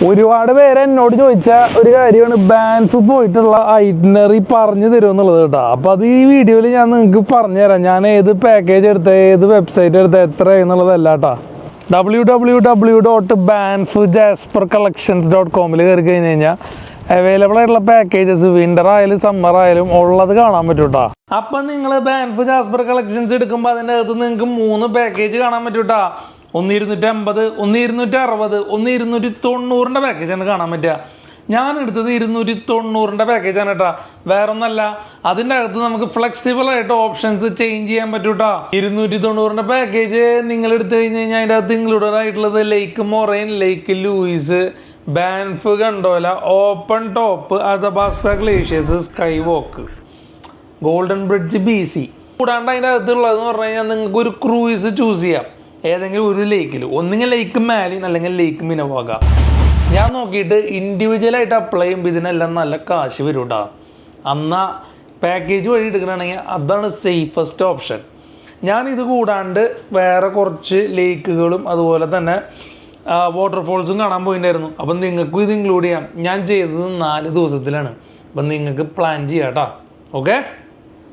ഒരുപാട് പേര് എന്നോട് ചോദിച്ച ഒരു കാര്യമാണ് ബാൻഫ് പോയിട്ടുള്ള ഐറ്റിനറി പറഞ്ഞു തരുമെന്നുള്ളത് കേട്ടോ. അപ്പോൾ അത് ഈ വീഡിയോയിൽ ഞാൻ നിങ്ങൾക്ക് പറഞ്ഞുതരാം. ഞാൻ ഏത് പാക്കേജ് എടുത്ത ഏത് വെബ്സൈറ്റ് എടുത്ത എത്ര എന്നുള്ളതല്ല കേട്ടോ. www.banffjaspercollections.com കയറി കഴിഞ്ഞ് കഴിഞ്ഞാൽ അവൈലബിൾ ആയിട്ടുള്ള പാക്കേജസ് വിൻ്റർ ആയാലും സമ്മർ ആയാലും ഉള്ളത് കാണാൻ പറ്റും കേട്ടോ. അപ്പം നിങ്ങൾ ബാൻഫ് ജാസ്പർ കളക്ഷൻസ് എടുക്കുമ്പോൾ അതിൻ്റെ അകത്ത് നിങ്ങൾക്ക് 3 പാക്കേജ് കാണാൻ പറ്റും കേട്ടോ. 1,250, 1,260, 1,290 പാക്കേജാണ് കാണാൻ പറ്റുക. ഞാൻ എടുത്തത് 290 പാക്കേജാണ് കേട്ടോ. വേറെ ഒന്നല്ല, അതിൻ്റെ അകത്ത് നമുക്ക് ഫ്ലെക്സിബിൾ ആയിട്ട് ഓപ്ഷൻസ് ചേഞ്ച് ചെയ്യാൻ പറ്റും കേട്ടോ. 290 പാക്കേജ് നിങ്ങൾ എടുത്തു കഴിഞ്ഞ് കഴിഞ്ഞാൽ അതിൻ്റെ അകത്ത് ഇൻക്ലൂഡഡ് ആയിട്ടുള്ളത് Lake Moraine, Lake Louise, Banff gondola, open top, Athabasca glaciers, sky walk, golden bridge BC. കൂടാണ്ട് അതിൻ്റെ അകത്തുള്ളതെന്ന് പറഞ്ഞു കഴിഞ്ഞാൽ നിങ്ങൾക്ക് ഒരു ക്രൂയിസ് ചൂസ് ചെയ്യാം. ഏതെങ്കിലും ഒരു ലേക്കിൽ, ഒന്നുകിൽ ലേക്ക് മാലിൻ അല്ലെങ്കിൽ ലേക്ക് മിനവാഗ. ഞാൻ നോക്കിയിട്ട് ഇൻഡിവിജ്വലായിട്ട് അപ്ലൈ ചെയ്യുമ്പോൾ ഇതിനെല്ലാം നല്ല കാശ് വരും കേട്ടോ. എന്നാൽ പാക്കേജ് വഴി എടുക്കണമെങ്കിൽ അതാണ് സേഫസ്റ്റ് ഓപ്ഷൻ. ഞാനിത് കൂടാണ്ട് വേറെ കുറച്ച് ലേക്കുകളും അതുപോലെ തന്നെ വാട്ടർഫോൾസും കാണാൻ പോയിട്ടുണ്ടായിരുന്നു. അപ്പം നിങ്ങൾക്കും ഇത് ഇൻക്ലൂഡ് ചെയ്യാം. ഞാൻ ചെയ്തത് 4 ദിവസത്തിലാണ്. അപ്പം നിങ്ങൾക്ക് പ്ലാൻ ചെയ്യാം കേട്ടോ. ഓക്കെ.